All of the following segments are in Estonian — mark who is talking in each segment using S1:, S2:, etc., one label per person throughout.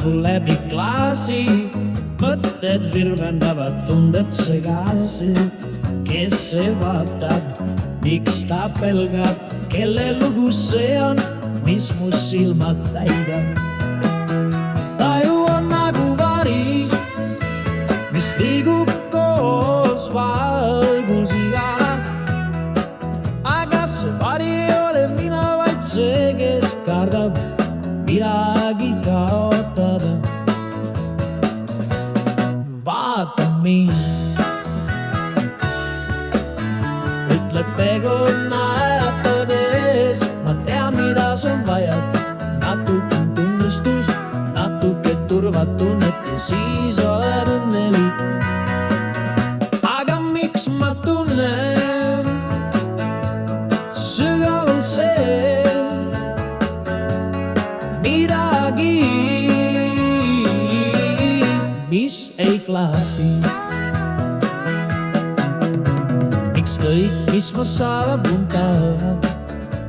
S1: mul läbi klaasi, mõtted virvendavad tunded segasi. Kes see vaatab, miks ta pelgab, kelle lugu see on, mis mu silmad täidab. Taju on nagu vari, mis liigub koos valgusiga. Aga see vari ei ole mina, vaid see, kes kardab midagi kaotada. Vaata mind, ütleb ego naeratades. Ma tean, mida sa vajad, natuke tunnustust, natuke turvatunnet ja siis oled õnnelik. Aga miks ma tunnen sügaval see midagi, mis ei klaabi. Ükskõik, mis ma saavad punta,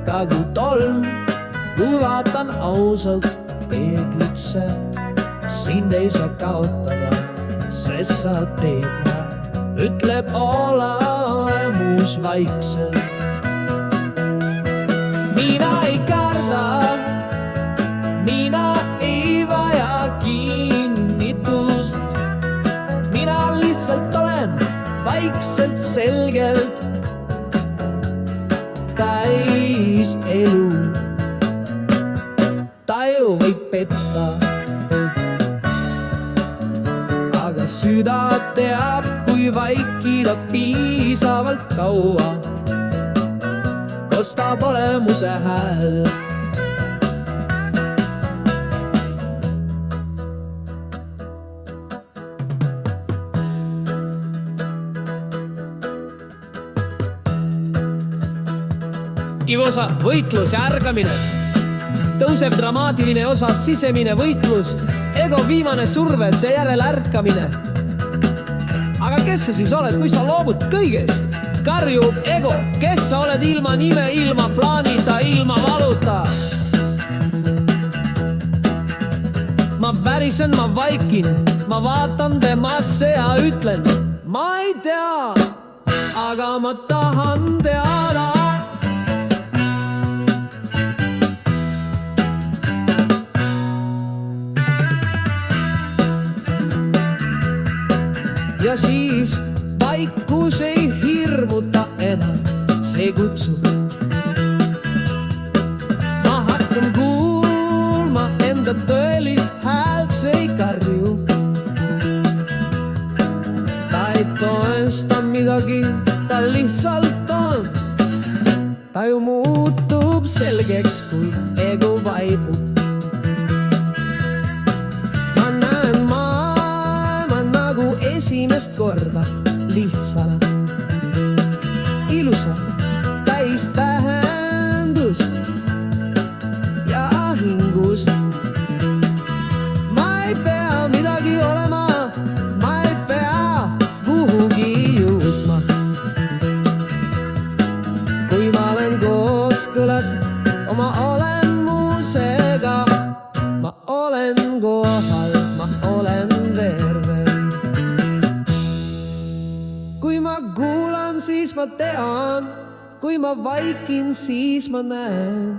S1: ka kui tolm, kui vaatan ausalt peeglisse. Sind ei saa kaotada, sest sa teed ma, ütleb olemus vaikselt. Mina ei karda, mina ei vaja kinnitust. Mina lihtsalt olen vaikselt selgelt täis elu. Taju võib petta, aga süda teab, kui vaikida piisavalt kaua, kostab olemuse hääl. Ivosa võitlus ja ärgamine, tõuseb dramaatiline osa sisemine võitlus, ego viimane surve, seejärel ärkamine. Aga kes sa siis oled, kui sa loobud kõigest? Karjub ego, kes sa oled ilma nime, ilma plaanita, ilma valuta? Ma värisen, ma vaikin, ma vaatan temasse ja ütlen, ma ei tea, aga ma tahan teada. Ja siis vaikus ei hirmuta enam, see kutsub. Ma hakkan kuulma enda tõelist häält, see ei karju. Ta ei toesta midagi, ta lihtsalt on. Taju muutub selgeks, kui ego vaibub. Esimest korda lihtsana, ilusa, täis tähendust ja hingust. Ma ei pea midagi olema, ma ei pea kuhugi jõudma. Kui ma olen kooskõlas oma olemusega, ma olen kohal, ma olen terve. Kui ma kuulan, siis ma tean, kui ma vaikin, siis ma näen,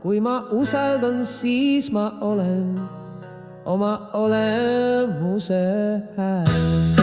S1: kui ma usaldan, siis ma olen oma olemuse hääl.